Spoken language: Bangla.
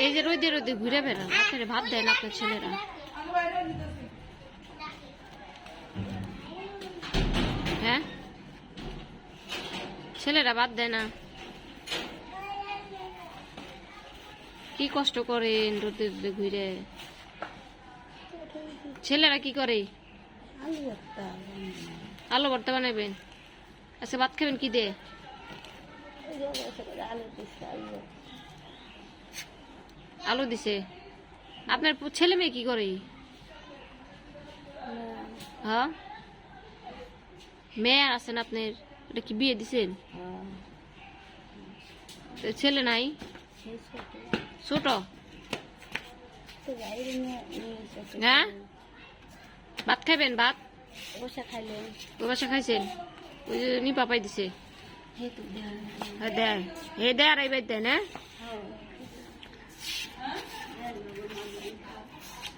এই যে রোদে রোদে ঘুরে বেড়ান, আপনার ভাত দেয় না আপনার ছেলেরা? হ্যাঁ, ছেলেরা ভাত দেয় না? কি কষ্ট করেন রোদে রোদে ঘুরে? ছেলেরা কি করে? আলু ভর্তা বানাবেন? আচ্ছা, ভাত খাবেন কি দিয়ে? আলু দিছে? আপনার ছেলে মেয়ে কি করে? হ্যাঁ, মেয়ে আছেন আপনার? এটা কি বিয়ে দিছেন? ছেলে নাই? ছোট? হ্যাঁ, ভাত খাইবেন? ভাত বাসা খাইছেন? ওই যে নি পাপাই দিছে দেয়, হে দেয় আর এইবার দেয় না?